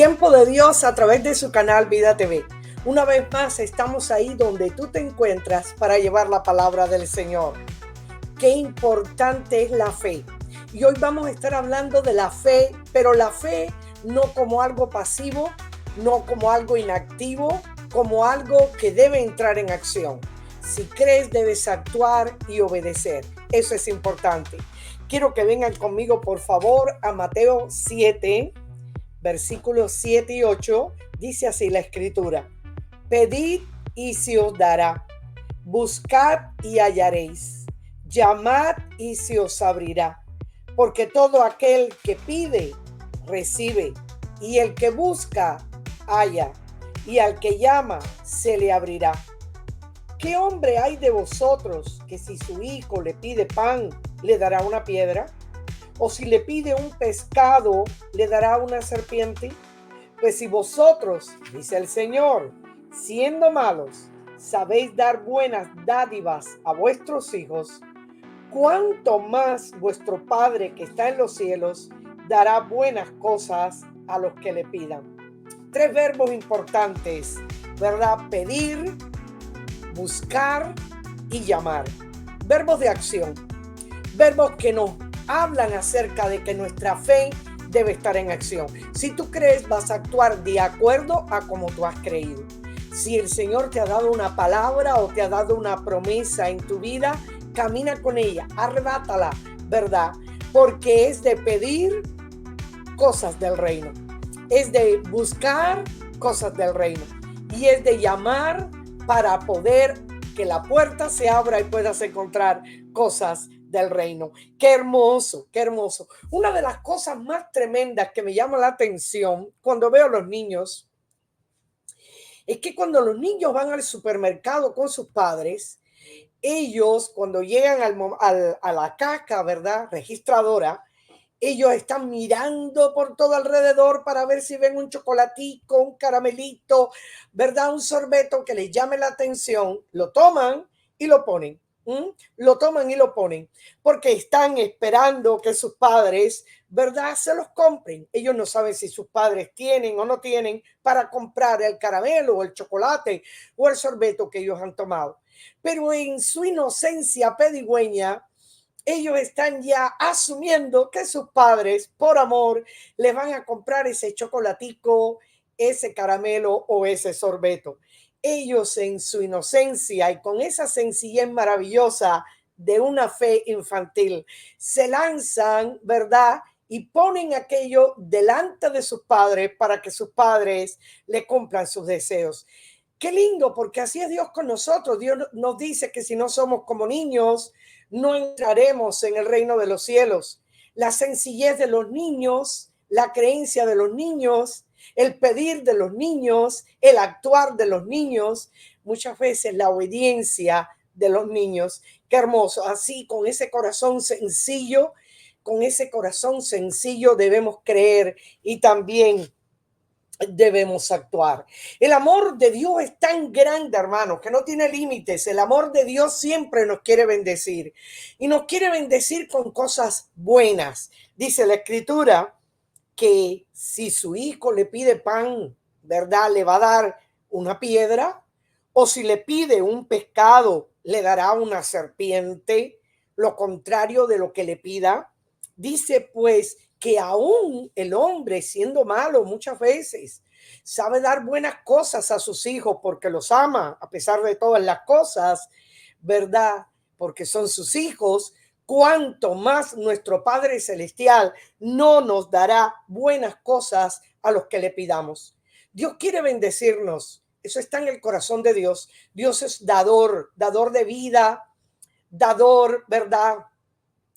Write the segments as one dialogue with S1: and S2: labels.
S1: Tiempo de Dios a través de su canal Vida TV. Una vez más estamos ahí donde tú te encuentras para llevar la palabra del Señor. Qué importante es la fe. Y hoy vamos a estar hablando de la fe, pero la fe no como algo pasivo, no como algo inactivo, como algo que debe entrar en acción. Si crees, debes actuar y obedecer. Eso es importante. Quiero que vengan conmigo, por favor, a Mateo 7, versículos 7 y 8. Dice así la escritura: pedid y se os dará, buscad y hallaréis, llamad y se os abrirá, porque todo aquel que pide, recibe, y el que busca, halla, y al que llama, se le abrirá. ¿Qué hombre hay de vosotros que si su hijo le pide pan, le dará una piedra? ¿O si le pide un pescado, le dará una serpiente? Pues si vosotros, dice el Señor, siendo malos, sabéis dar buenas dádivas a vuestros hijos, ¿cuánto más vuestro Padre que está en los cielos dará buenas cosas a los que le pidan? Tres verbos importantes, ¿verdad? Pedir, buscar y llamar. Verbos de acción, verbos que nos hablan acerca de que nuestra fe debe estar en acción. Si tú crees, vas a actuar de acuerdo a como tú has creído. Si el Señor te ha dado una palabra o te ha dado una promesa en tu vida, camina con ella, arrebátala, ¿verdad? Porque es de pedir cosas del reino, es de buscar cosas del reino y es de llamar para poder que la puerta se abra y puedas encontrar cosas del reino. Qué hermoso, qué hermoso. Una de las cosas más tremendas que me llama la atención cuando veo a los niños es que cuando los niños van al supermercado con sus padres, ellos cuando llegan a la caja, ¿verdad? Registradora, ellos están mirando por todo alrededor para ver si ven un chocolatico, un caramelito, ¿verdad? Un sorbeto que les llame la atención, lo toman y lo ponen. Lo toman y lo ponen porque están esperando que sus padres, ¿verdad?, se los compren. Ellos no saben si sus padres tienen o no tienen para comprar el caramelo o el chocolate o el sorbeto que ellos han tomado. Pero en su inocencia pedigüeña, ellos están ya asumiendo que sus padres, por amor, les van a comprar ese chocolatico, ese caramelo o ese sorbeto. Ellos en su inocencia y con esa sencillez maravillosa de una fe infantil, se lanzan, ¿verdad? Y ponen aquello delante de sus padres para que sus padres le cumplan sus deseos. Qué lindo, porque así es Dios con nosotros. Dios nos dice que si no somos como niños, no entraremos en el reino de los cielos. La sencillez de los niños, la creencia de los niños, el pedir de los niños, el actuar de los niños, muchas veces la obediencia de los niños. Qué hermoso. Así, con ese corazón sencillo debemos creer y también debemos actuar. El amor de Dios es tan grande, hermanos, que no tiene límites. El amor de Dios siempre nos quiere bendecir y nos quiere bendecir con cosas buenas. Dice la escritura que si su hijo le pide pan, ¿verdad?, le va a dar una piedra, o si le pide un pescado, le dará una serpiente, lo contrario de lo que le pida. Dice pues que aún el hombre, siendo malo muchas veces, sabe dar buenas cosas a sus hijos porque los ama a pesar de todas las cosas, ¿verdad? Porque son sus hijos. Cuanto más nuestro Padre Celestial no nos dará buenas cosas a los que le pidamos. Dios quiere bendecirnos. Eso está en el corazón de Dios. Dios es dador, dador de vida, dador, ¿verdad?,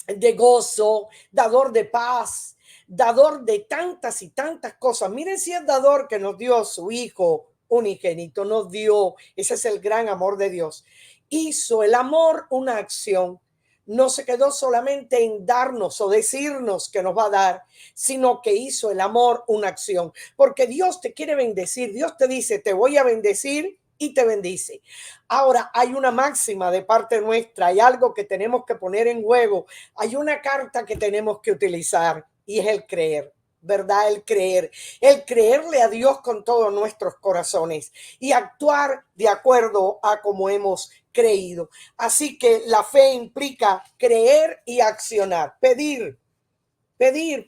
S1: de gozo, dador de paz, dador de tantas y tantas cosas. Miren si es dador que nos dio su Hijo unigénito, nos dio, ese es el gran amor de Dios. Hizo el amor una acción. No se quedó solamente en darnos o decirnos que nos va a dar, sino que hizo el amor una acción. Porque Dios te quiere bendecir. Dios te dice, te voy a bendecir y te bendice. Ahora, hay una máxima de parte nuestra, hay algo que tenemos que poner en juego, hay una carta que tenemos que utilizar y es el creer. ¿verdad? El creerle a Dios con todos nuestros corazones y actuar de acuerdo a como hemos creído. Así que la fe implica creer y accionar, pedir,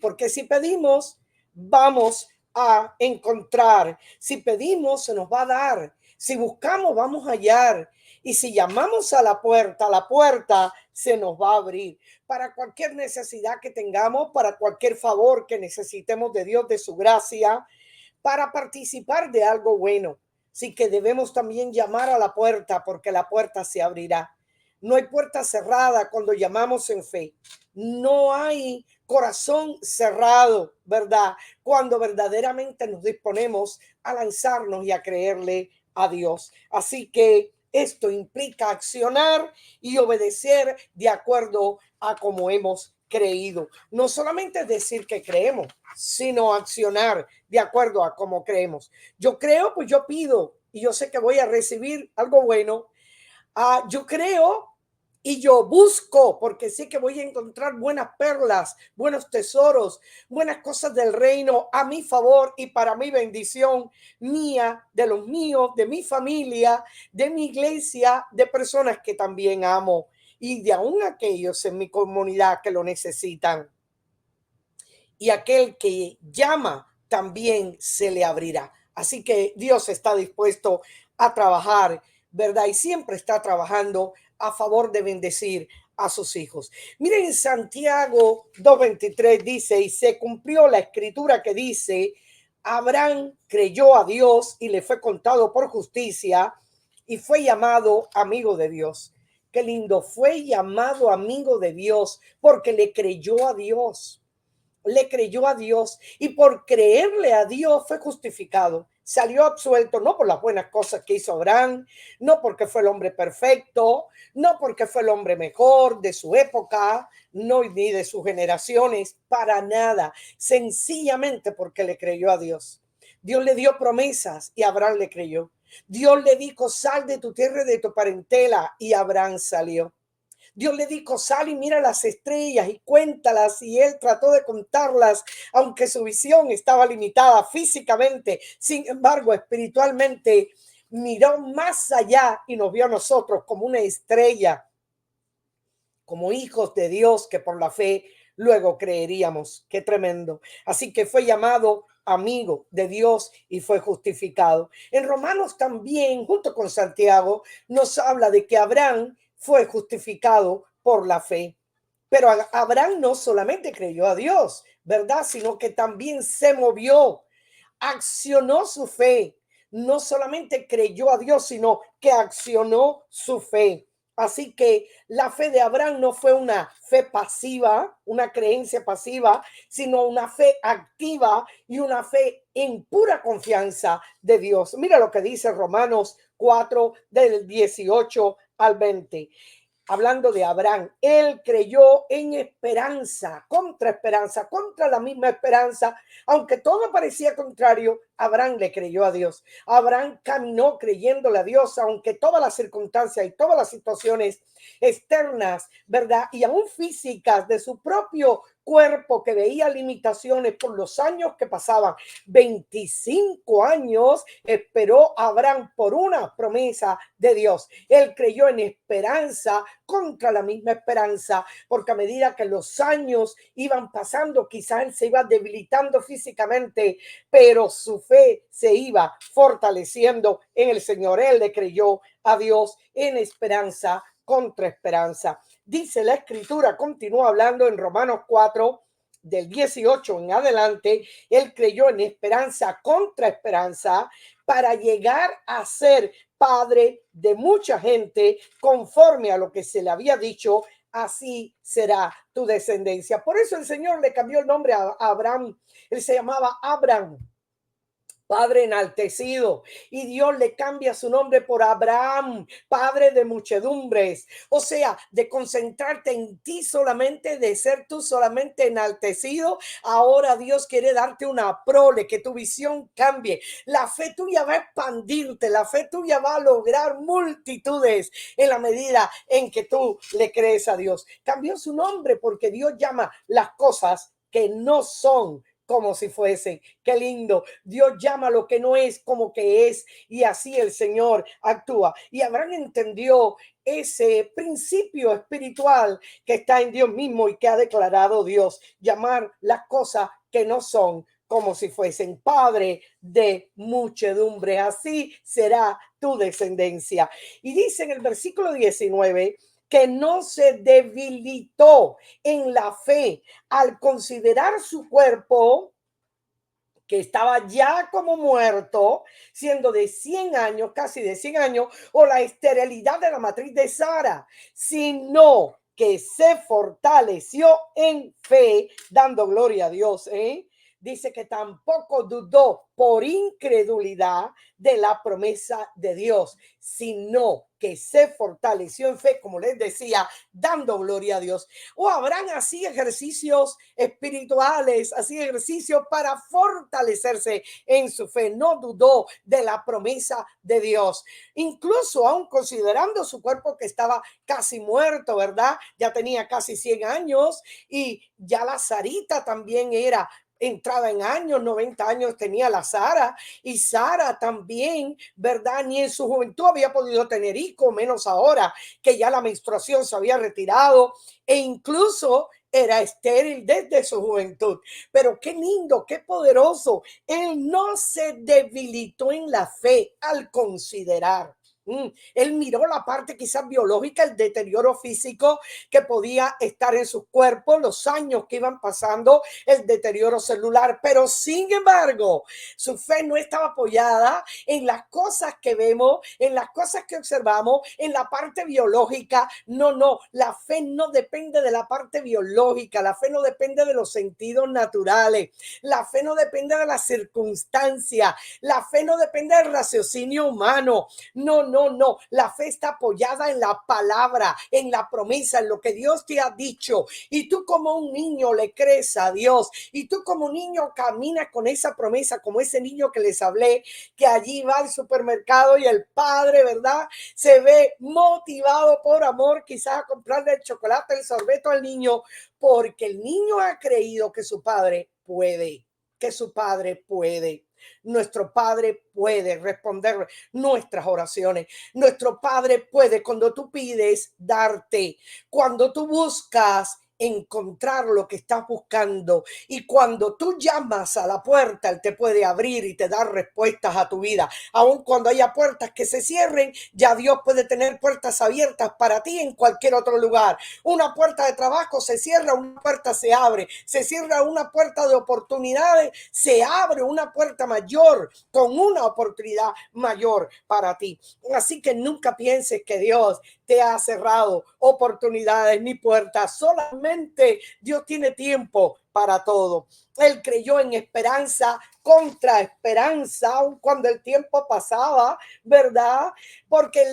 S1: porque si pedimos, vamos a encontrar. Si pedimos, se nos va a dar. Si buscamos, vamos a hallar. Y si llamamos a la puerta se nos va a abrir. Para cualquier necesidad que tengamos, para cualquier favor que necesitemos de Dios, de su gracia, para participar de algo bueno. Así que debemos también llamar a la puerta porque la puerta se abrirá. No hay puerta cerrada cuando llamamos en fe. No hay corazón cerrado, ¿verdad? Cuando verdaderamente nos disponemos a lanzarnos y a creerle a Dios. Así que esto implica accionar y obedecer de acuerdo a como hemos creído. No solamente decir que creemos, sino accionar de acuerdo a cómo creemos. Yo creo, pues yo pido y yo sé que voy a recibir algo bueno. Yo creo y yo busco porque sé que voy a encontrar buenas perlas, buenos tesoros, buenas cosas del reino a mi favor y para mi bendición mía, de los míos, de mi familia, de mi iglesia, de personas que también amo y de aún aquellos en mi comunidad que lo necesitan. Y aquel que llama también se le abrirá. Así que Dios está dispuesto a trabajar, ¿verdad? Y siempre está trabajando a favor de bendecir a sus hijos. Miren, Santiago 2:23 dice, y se cumplió la escritura que dice, Abraham creyó a Dios y le fue contado por justicia y fue llamado amigo de Dios. Qué lindo, fue llamado amigo de Dios porque le creyó a Dios. Le creyó a Dios y por creerle a Dios fue justificado. Salió absuelto no por las buenas cosas que hizo Abraham, no porque fue el hombre perfecto, no porque fue el hombre mejor de su época, no ni de sus generaciones, para nada, sencillamente porque le creyó a Dios. Dios le dio promesas y Abraham le creyó. Dios le dijo, sal de tu tierra y de tu parentela, y Abraham salió. Dios le dijo, sal y mira las estrellas y cuéntalas, y él trató de contarlas, aunque su visión estaba limitada físicamente. Sin embargo, espiritualmente miró más allá y nos vio a nosotros como una estrella, como hijos de Dios que por la fe luego creeríamos. Qué tremendo. Así que fue llamado amigo de Dios y fue justificado. En Romanos también, junto con Santiago, nos habla de que Abraham fue justificado por la fe. Pero Abraham no solamente creyó a Dios, ¿verdad? Sino que también se movió, accionó su fe. No solamente creyó a Dios, sino que accionó su fe. Así que la fe de Abraham no fue una fe pasiva, una creencia pasiva, sino una fe activa y una fe en pura confianza de Dios. Mira lo que dice Romanos 4 del 18 al 20. Hablando de Abraham, él creyó en esperanza, contra la misma esperanza, aunque todo parecía contrario, Abraham le creyó a Dios. Abraham caminó creyéndole a Dios, aunque todas las circunstancias y todas las situaciones externas, ¿verdad? Y aún físicas de su propio cuerpo que veía limitaciones por los años que pasaban. 25 años esperó Abraham por una promesa de Dios. Él creyó en esperanza contra la misma esperanza, porque a medida que los años iban pasando, quizás él se iba debilitando físicamente, pero su fe se iba fortaleciendo en el Señor. Él le creyó a Dios en esperanza contra esperanza. Dice la escritura, continúa hablando en Romanos 4, del 18 en adelante, él creyó en esperanza contra esperanza para llegar a ser padre de mucha gente conforme a lo que se le había dicho, así será tu descendencia. Por eso el Señor le cambió el nombre a Abraham. Él se llamaba Abraham, Padre enaltecido, y Dios le cambia su nombre por Abraham, Padre de muchedumbres. O sea, de concentrarte en ti solamente, de ser tú solamente enaltecido. Ahora Dios quiere darte una prole, que tu visión cambie. La fe tuya va a expandirte, la fe tuya va a lograr multitudes en la medida en que tú le crees a Dios. Cambió su nombre porque Dios llama las cosas que no son como si fuesen. Qué lindo. Dios llama lo que no es como que es, y así el Señor actúa. Y Abraham entendió ese principio espiritual que está en Dios mismo y que ha declarado Dios, llamar las cosas que no son como si fuesen. Padre de muchedumbre, así será tu descendencia. Y dice en el versículo 19 que no se debilitó en la fe al considerar su cuerpo, que estaba ya como muerto, siendo de 100 años, casi de 100 años, o la esterilidad de la matriz de Sara, sino que se fortaleció en fe, dando gloria a Dios. Dice que tampoco dudó por incredulidad de la promesa de Dios, sino que se fortaleció en fe, como les decía, dando gloria a Dios. O habrán así ejercicios espirituales, así ejercicios para fortalecerse en su fe. No dudó de la promesa de Dios, incluso aún considerando su cuerpo que estaba casi muerto, ¿verdad? Ya tenía casi 100 años y ya la Sarita también era entrada en años, 90 años tenía la Sara, y Sara también, ¿verdad? Ni en su juventud había podido tener hijos, menos ahora que ya la menstruación se había retirado e incluso era estéril desde su juventud. Pero qué lindo, qué poderoso. Él no se debilitó en la fe al considerar. Él miró la parte quizás biológica, el deterioro físico que podía estar en su cuerpo, los años que iban pasando, el deterioro celular, pero sin embargo, su fe no estaba apoyada en las cosas que vemos, en las cosas que observamos, en la parte biológica. No, no, la fe no depende de la parte biológica, la fe no depende de los sentidos naturales, la fe no depende de las circunstancias, la fe no depende del raciocinio humano. No, no, no, la fe está apoyada en la palabra, en la promesa, en lo que Dios te ha dicho. Y tú como un niño le crees a Dios, y tú como un niño caminas con esa promesa, como ese niño que les hablé, que allí va al supermercado y el padre, ¿verdad? Se ve motivado por amor quizás a comprarle el chocolate, el sorbeto al niño, porque el niño ha creído que su padre puede, que su padre puede. Nuestro Padre puede responder nuestras oraciones. Nuestro Padre puede, cuando tú pides, darte. Cuando tú buscas, encontrar lo que estás buscando, y cuando tú llamas a la puerta, Él te puede abrir y te dar respuestas a tu vida. Aun cuando haya puertas que se cierren, ya Dios puede tener puertas abiertas para ti en cualquier otro lugar. Una puerta de trabajo se cierra, una puerta se abre, se cierra una puerta de oportunidades, se abre una puerta mayor con una oportunidad mayor para ti. Así que nunca pienses que Dios te ha cerrado oportunidades ni puertas. Solamente Dios tiene tiempo para todo. Él creyó en esperanza contra esperanza, aun cuando el tiempo pasaba, ¿verdad? Porque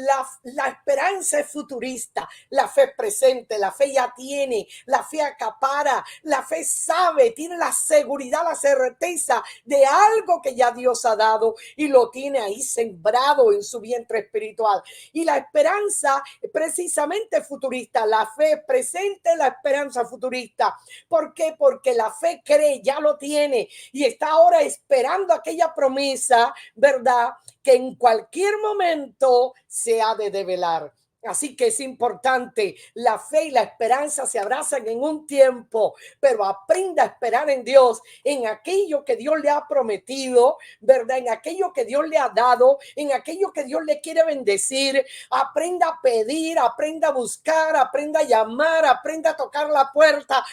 S1: la esperanza es futurista, la fe es presente, la fe ya tiene, la fe acapara, la fe sabe, tiene la seguridad, la certeza de algo que ya Dios ha dado y lo tiene ahí sembrado en su vientre espiritual. Y la esperanza precisamente futurista, la fe presente, la esperanza futurista. ¿Por qué? Porque la fe cree, ya lo tiene y está ahora esperando aquella promesa, ¿verdad? Que en cualquier momento se ha de develar. Así que es importante, la fe y la esperanza se abrazan en un tiempo, pero aprenda a esperar en Dios, en aquello que Dios le ha prometido, ¿verdad? En aquello que Dios le ha dado, en aquello que Dios le quiere bendecir. Aprenda a pedir, aprenda a buscar, aprenda a llamar, aprenda a tocar la puerta,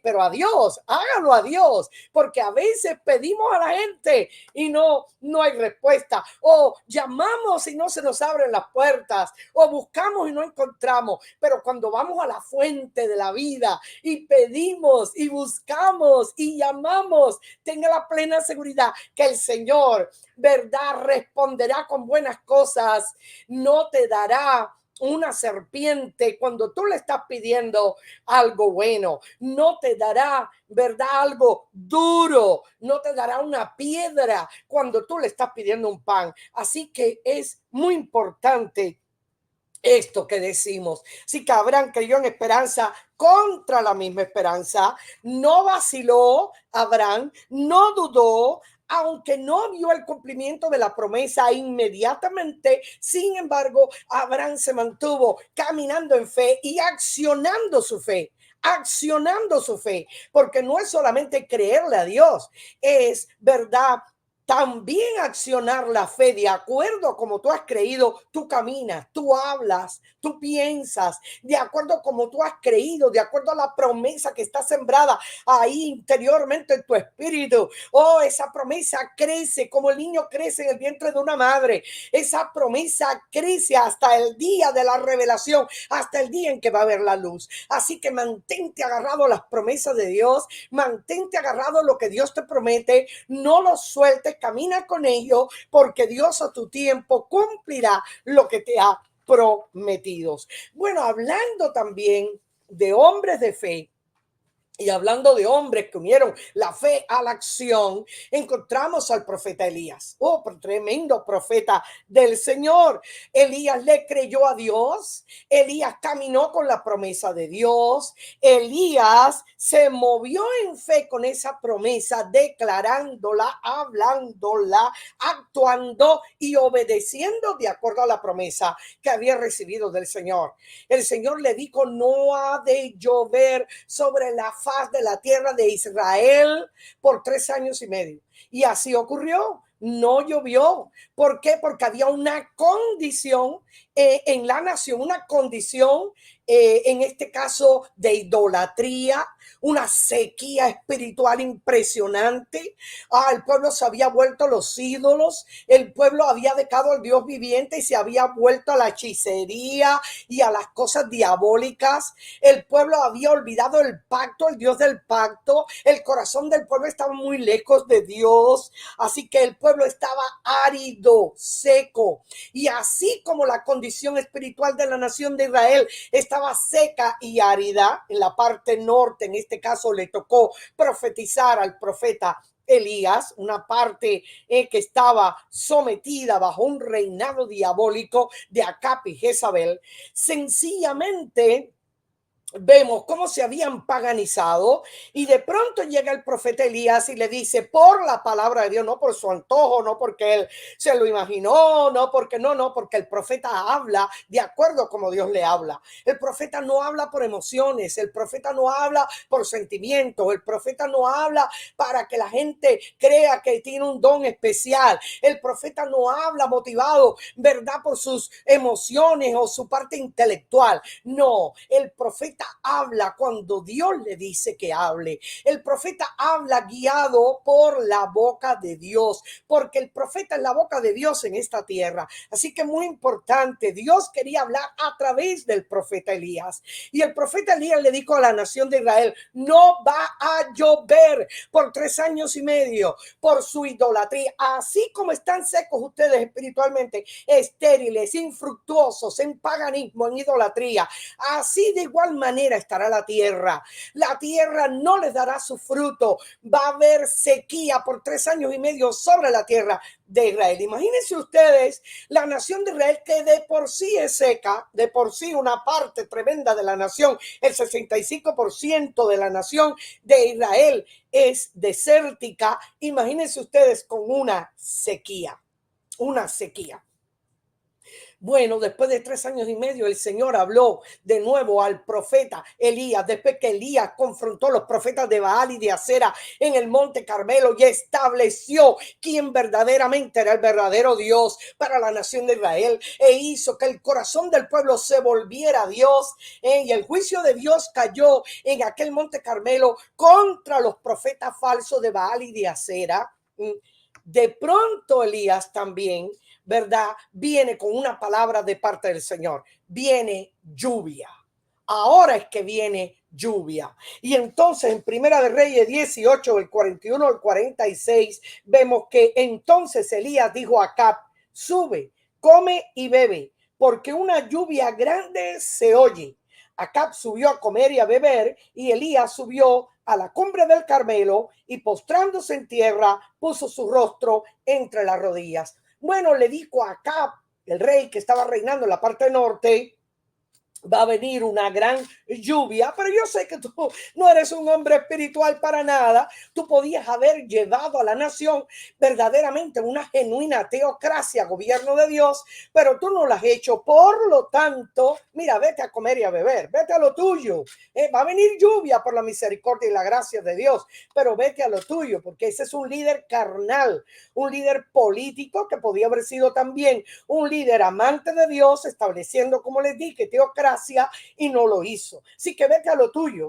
S1: pero a Dios, hágalo a Dios, porque a veces pedimos a la gente y no hay respuesta, o llamamos y no se nos abren las puertas, o buscamos y no encontramos. Pero cuando vamos a la fuente de la vida y pedimos y buscamos y llamamos, tenga la plena seguridad que el Señor, ¿verdad?, responderá con buenas cosas. No te dará una serpiente cuando tú le estás pidiendo algo bueno, no te dará, ¿verdad?, algo duro, no te dará una piedra cuando tú le estás pidiendo un pan. Así que es muy importante esto que decimos. Así que Abraham creyó en esperanza contra la misma esperanza. No vaciló Abraham, no dudó, aunque no vio el cumplimiento de la promesa inmediatamente. Sin embargo, Abraham se mantuvo caminando en fe y accionando su fe, porque no es solamente creerle a Dios, es verdad. También accionar la fe de acuerdo a como tú has creído, tú caminas, tú hablas, tú piensas, de acuerdo a como tú has creído, de acuerdo a la promesa que está sembrada ahí interiormente en tu espíritu. Oh, esa promesa crece como el niño crece en el vientre de una madre. Esa promesa crece hasta el día de la revelación, hasta el día en que va a haber la luz. Así que mantente agarrado a las promesas de Dios, mantente agarrado a lo que Dios te promete, no lo sueltes, camina con ello, porque Dios a tu tiempo cumplirá lo que te ha prometido. Bueno, hablando también de hombres de fe, y hablando de hombres que unieron la fe a la acción, encontramos al profeta Elías. Oh, tremendo profeta del Señor. Elías le creyó a Dios. Elías caminó con la promesa de Dios. Elías se movió en fe con esa promesa, declarándola, hablándola, actuando y obedeciendo de acuerdo a la promesa que había recibido del Señor. El Señor le dijo: no ha de llover sobre la faz de la tierra de Israel por 3 años y medio. Y así ocurrió. No llovió. ¿Por qué? Porque había una condición en la nación, una condición en este caso de idolatría, una sequía espiritual impresionante. El pueblo se había vuelto a los ídolos, el pueblo había dejado al Dios viviente y se había vuelto a la hechicería y a las cosas diabólicas. El pueblo había olvidado el pacto, el Dios del pacto. El corazón del pueblo estaba muy lejos de Dios, así que el pueblo estaba árido, seco. Y así como la condición espiritual de la nación de Israel estaba seca y árida, en la parte norte, en este caso le tocó profetizar al profeta Elías, una parte que estaba sometida bajo un reinado diabólico de Acab y Jezabel. Sencillamente vemos cómo se habían paganizado, y de pronto llega el profeta Elías y le dice, por la palabra de Dios, no por su antojo, no porque él se lo imaginó, no porque porque el profeta habla de acuerdo como Dios le habla. El profeta no habla por emociones, el profeta no habla por sentimientos, el profeta no habla para que la gente crea que tiene un don especial. El profeta no habla motivado, ¿verdad?, por sus emociones o su parte intelectual. No, el profeta habla cuando Dios le dice que hable. El profeta habla guiado por la boca de Dios, porque el profeta es la boca de Dios en esta tierra. Así que muy importante, Dios quería hablar a través del profeta Elías. Y el profeta Elías le dijo a la nación de Israel, no va a llover por 3 años y medio por su idolatría. Así como están secos ustedes espiritualmente, estériles, infructuosos, en paganismo, en idolatría, así de igual manera estará la tierra. La tierra no les dará su fruto. Va a haber sequía por 3 años y medio sobre la tierra de Israel. Imagínense ustedes la nación de Israel, que de por sí es seca, de por sí una parte tremenda de la nación, el 65% de la nación de Israel es desértica. Imagínense ustedes con una sequía. Bueno, después de 3 años y medio, el Señor habló de nuevo al profeta Elías, después que Elías confrontó a los profetas de Baal y de Acera en el monte Carmelo y estableció quién verdaderamente era el verdadero Dios para la nación de Israel, e hizo que el corazón del pueblo se volviera a Dios, y el juicio de Dios cayó en aquel monte Carmelo contra los profetas falsos de Baal y de Acera. De pronto Elías también, ¿verdad?, viene con una palabra de parte del Señor. Viene lluvia. Ahora es que viene lluvia. Y entonces en Primera de Reyes 18, el 41 al 46, vemos que entonces Elías dijo a Acab, sube, come y bebe, porque una lluvia grande se oye. Acab subió a comer y a beber, y Elías subió a la cumbre del Carmelo y postrándose en tierra puso su rostro entre las rodillas. Bueno, le dijo a Acab, el rey que estaba reinando en la parte norte, va a venir una gran lluvia, pero yo sé que tú no eres un hombre espiritual para nada. Tú podías haber llevado a la nación verdaderamente una genuina teocracia, gobierno de Dios, pero tú no lo has hecho. Por lo tanto, mira, vete a comer y a beber, vete a lo tuyo. Va a venir lluvia por la misericordia y la gracia de Dios, pero vete a lo tuyo, porque ese es un líder carnal, un líder político que podía haber sido también un líder amante de Dios, estableciendo, como les dije, teocracia, y no lo hizo. Así que vete a lo tuyo,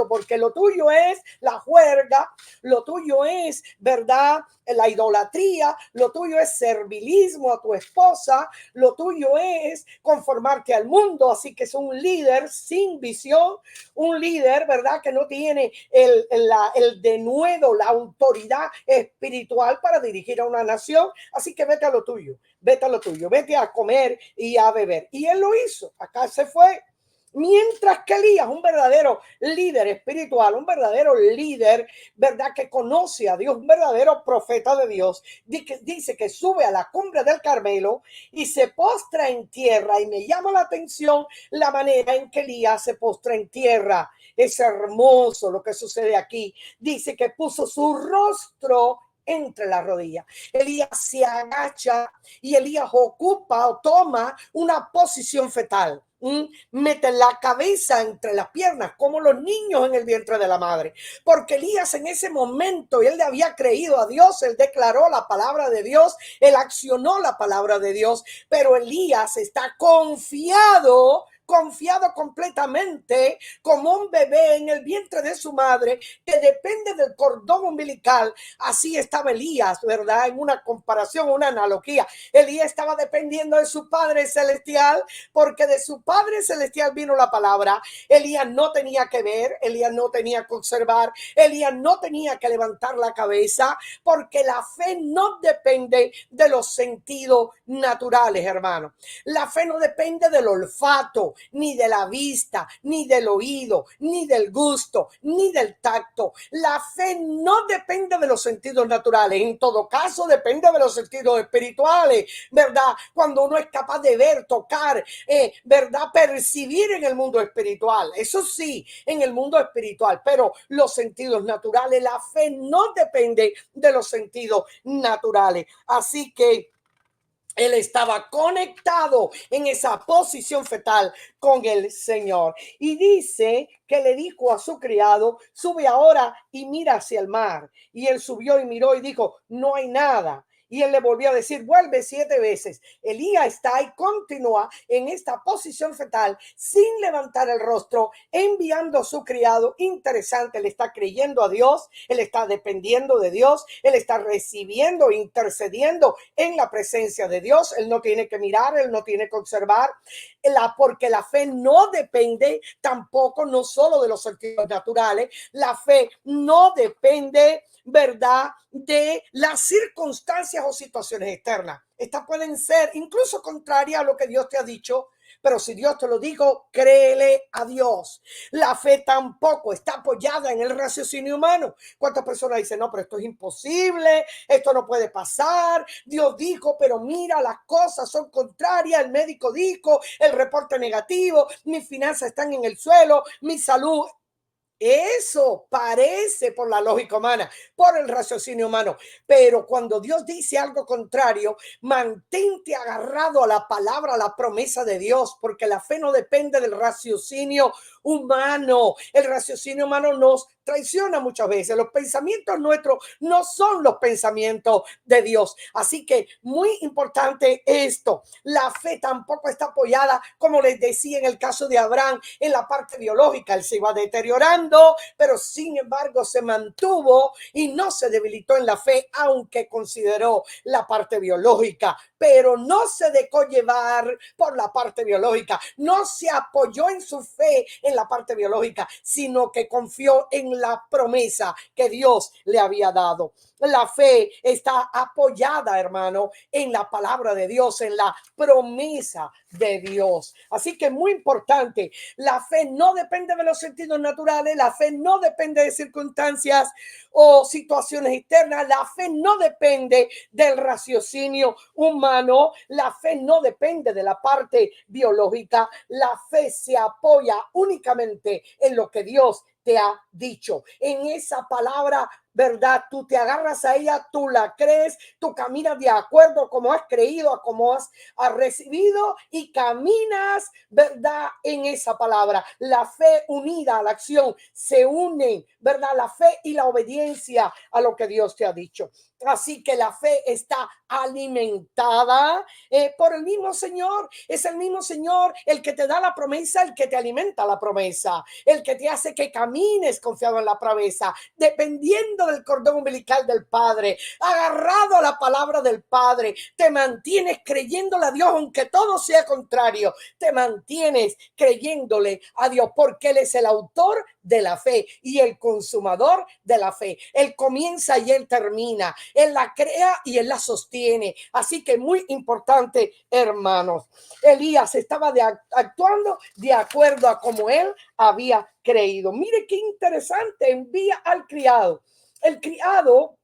S1: porque lo tuyo es la juerga, lo tuyo es, ¿verdad?, la idolatría, lo tuyo es servilismo a tu esposa, lo tuyo es conformarte al mundo. Así que es un líder sin visión, un líder, ¿verdad?, que no tiene el denuedo, la autoridad espiritual para dirigir a una nación. Así que vete a lo tuyo, vete a lo tuyo, vete a comer y a beber. Y él lo hizo. Acá se fue. Mientras que Elías, un verdadero líder espiritual, un verdadero líder, ¿verdad?, que conoce a Dios, un verdadero profeta de Dios, dice que sube a la cumbre del Carmelo y se postra en tierra. Y me llama la atención la manera en que Elías se postra en tierra. Es hermoso lo que sucede aquí. Dice que puso su rostro entre las rodillas. Elías se agacha y Elías ocupa o toma una posición fetal. Mete la cabeza entre las piernas, como los niños en el vientre de la madre, porque Elías en ese momento, él le había creído a Dios, él declaró la palabra de Dios, él accionó la palabra de Dios, pero Elías está confiado completamente como un bebé en el vientre de su madre que depende del cordón umbilical. Así estaba Elías, ¿verdad? En una comparación, una analogía. Elías estaba dependiendo de su Padre Celestial, porque de su Padre Celestial vino la palabra. Elías no tenía que ver, Elías no tenía que observar, Elías no tenía que levantar la cabeza, porque la fe no depende de los sentidos naturales, hermano. La fe no depende del olfato, ni de la vista, ni del oído, ni del gusto, ni del tacto. La fe no depende de los sentidos naturales. En todo caso, depende de los sentidos espirituales, ¿verdad? Cuando uno es capaz de ver, tocar, ¿verdad?, percibir en el mundo espiritual. Eso sí, en el mundo espiritual, pero los sentidos naturales, la fe no depende de los sentidos naturales. Así que él estaba conectado en esa posición fetal con el Señor. Y dice que le dijo a su criado: sube ahora y mira hacia el mar. Y él subió y miró y dijo: no hay nada. Y él le volvió a decir: vuelve 7 veces. Elías está y continúa en esta posición fetal sin levantar el rostro, enviando a su criado. Interesante, él está creyendo a Dios, él está dependiendo de Dios, él está recibiendo, intercediendo en la presencia de Dios. Él no tiene que mirar, él no tiene que observar, porque la fe no depende tampoco, no solo de los sentidos naturales, la fe no depende, ¿verdad?, de las circunstancias o situaciones externas. Estas pueden ser incluso contrarias a lo que Dios te ha dicho, pero si Dios te lo dijo, créele a Dios. La fe tampoco está apoyada en el raciocinio humano. ¿Cuántas personas dicen: no, pero esto es imposible, esto no puede pasar, Dios dijo, pero mira, las cosas son contrarias, el médico dijo, el reporte negativo, mis finanzas están en el suelo, mi salud? Eso parece por la lógica humana, por el raciocinio humano, pero cuando Dios dice algo contrario, mantente agarrado a la palabra, a la promesa de Dios, porque la fe no depende del raciocinio humano. El raciocinio humano nos traiciona muchas veces. Los pensamientos nuestros no son los pensamientos de Dios. Así que muy importante esto. La fe tampoco está apoyada, como les decía en el caso de Abraham, en la parte biológica. Él se iba deteriorando, pero sin embargo se mantuvo y no se debilitó en la fe, aunque consideró la parte biológica, pero no se dejó llevar por la parte biológica, no se apoyó en su fe en la parte biológica, sino que confió en la promesa que Dios le había dado. La fe está apoyada, hermano, en la palabra de Dios, en la promesa de Dios. Así que muy importante, la fe no depende de los sentidos naturales, La fe no depende de circunstancias o situaciones externas. La fe no depende del raciocinio humano. La fe no depende de la parte biológica. La fe se apoya únicamente en lo que Dios te ha dicho. En esa palabra, ¿verdad? Tú te agarras a ella, tú la crees, tú caminas de acuerdo a como has creído, a como has recibido y caminas, ¿verdad? En esa palabra. La fe unida a la acción se unen, ¿verdad? La fe y la obediencia a lo que Dios te ha dicho. Así que la fe está alimentada por el mismo Señor. Es el mismo Señor el que te da la promesa, el que te alimenta la promesa, el que te hace que camines confiado en la promesa, dependiendo del cordón umbilical del Padre, agarrado a la palabra del Padre. Te mantienes creyéndole a Dios aunque todo sea contrario. Te mantienes creyéndole a Dios porque Él es el autor de la fe y el consumador de la fe. Él comienza y Él termina. Él la crea y Él la sostiene. Así que muy importante, hermanos. Elías estaba actuando de acuerdo a como él había creído. Mire qué interesante, envía al criado. El criado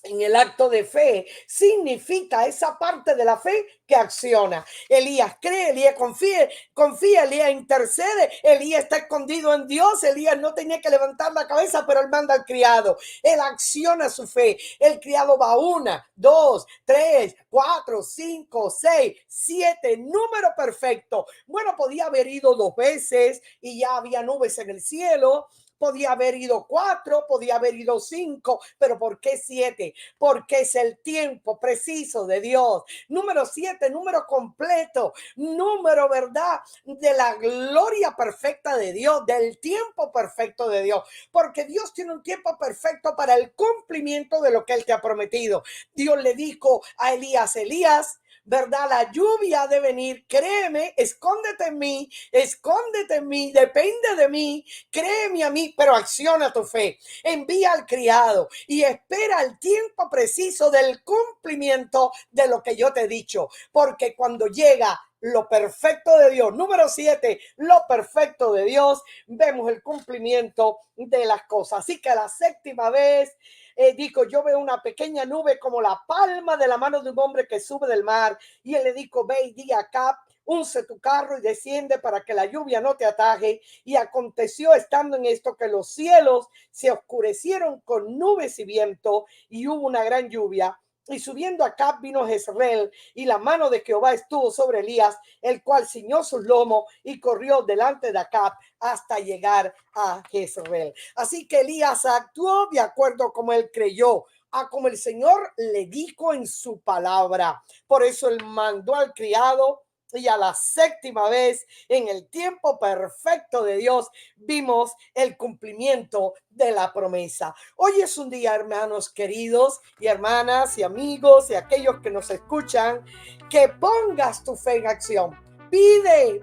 S1: en el acto de fe significa esa parte de la fe que acciona. Elías cree, Elías confía, Elías intercede, Elías está escondido en Dios, Elías no tenía que levantar la cabeza, pero él manda al criado, él acciona su fe. El criado va 1, 2, 3, 4, 5, 6, 7, número perfecto. Bueno, podía haber ido 2 veces y ya había nubes en el cielo. Podía haber ido 4, podía haber ido 5, pero ¿por qué 7? Porque es el tiempo preciso de Dios. Número 7, número completo, número, ¿verdad? De la gloria perfecta de Dios, del tiempo perfecto de Dios. Porque Dios tiene un tiempo perfecto para el cumplimiento de lo que Él te ha prometido. Dios le dijo a Elías, Elías, ¿verdad? La lluvia ha de venir, créeme, escóndete en mí, depende de mí, créeme a mí, pero acciona tu fe, envía al criado y espera el tiempo preciso del cumplimiento de lo que yo te he dicho, porque cuando llega lo perfecto de Dios, número 7, lo perfecto de Dios, vemos el cumplimiento de las cosas. Así que la 7ª vez, dijo, yo veo una pequeña nube como la palma de la mano de un hombre que sube del mar. Y él le dijo, ve y di a Acab, unce tu carro y desciende para que la lluvia no te ataje. Y aconteció estando en esto que los cielos se oscurecieron con nubes y viento y hubo una gran lluvia. Y subiendo Acab vino Jezreel y la mano de Jehová estuvo sobre Elías, el cual ciñó sus lomos y corrió delante de Acab hasta llegar a Jezreel. Así que Elías actuó de acuerdo como él creyó, a como el Señor le dijo en su palabra. Por eso él mandó al criado y a la 7ª vez, en el tiempo perfecto de Dios, vimos el cumplimiento de la promesa. Hoy es un día, hermanos queridos y hermanas y amigos y aquellos que nos escuchan, que pongas tu fe en acción. Pide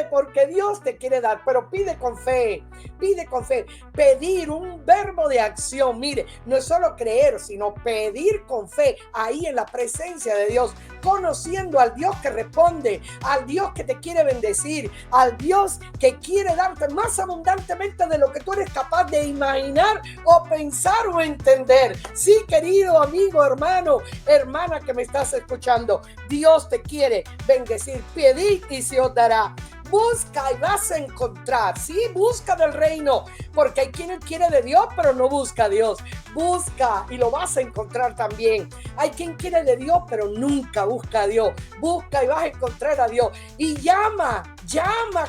S1: porque Dios te quiere dar, pero pide con fe, pide con fe. Pedir, un verbo de acción. Mire, no es solo creer, sino pedir con fe ahí en la presencia de Dios, conociendo al Dios que responde, al Dios que te quiere bendecir, al Dios que quiere darte más abundantemente de lo que tú eres capaz de imaginar o pensar o entender. Sí, querido amigo, hermano, hermana que me estás escuchando, Dios te quiere bendecir. Pedid y se os dará. Busca y vas a encontrar. Sí, busca del reino, porque hay quien quiere de Dios, pero no busca a Dios. Busca y lo vas a encontrar también. Hay quien quiere de Dios, pero nunca busca a Dios. Busca y vas a encontrar a Dios. Y llama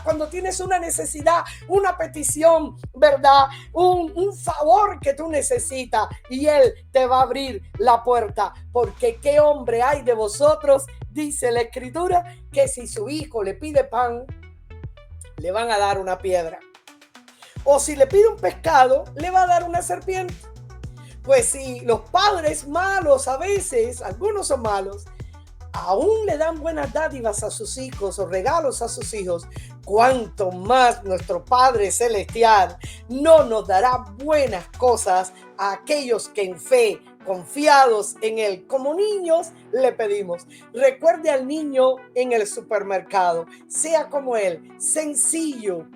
S1: cuando tienes una necesidad, una petición, ¿verdad? Un favor que tú necesitas y Él te va a abrir la puerta. Porque ¿qué hombre hay de vosotros? Dice la Escritura, que si su hijo le pide pan, le van a dar una piedra. O si le pide un pescado, le va a dar una serpiente. Pues si los padres malos, a veces, algunos son malos, aún le dan buenas dádivas a sus hijos o regalos a sus hijos, cuánto más nuestro Padre Celestial no nos dará buenas cosas a aquellos que en fe, confiados en Él, como niños, le pedimos. Recuerde al niño en el supermercado, sea como Él, sencillo,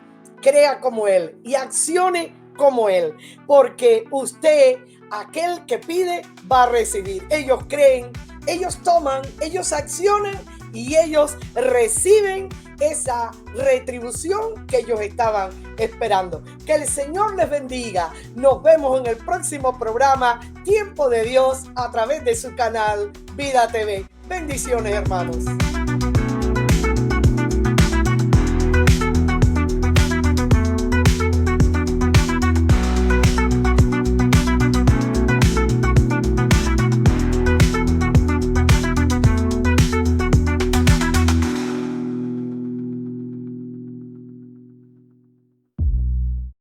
S1: crea como Él y accione como Él, porque usted, aquel que pide, va a recibir. Ellos creen, ellos toman, ellos accionan y ellos reciben esa retribución que ellos estaban esperando. Que el Señor les bendiga. Nos vemos en el próximo programa Tiempo de Dios a través de su canal Vida TV. Bendiciones, hermanos.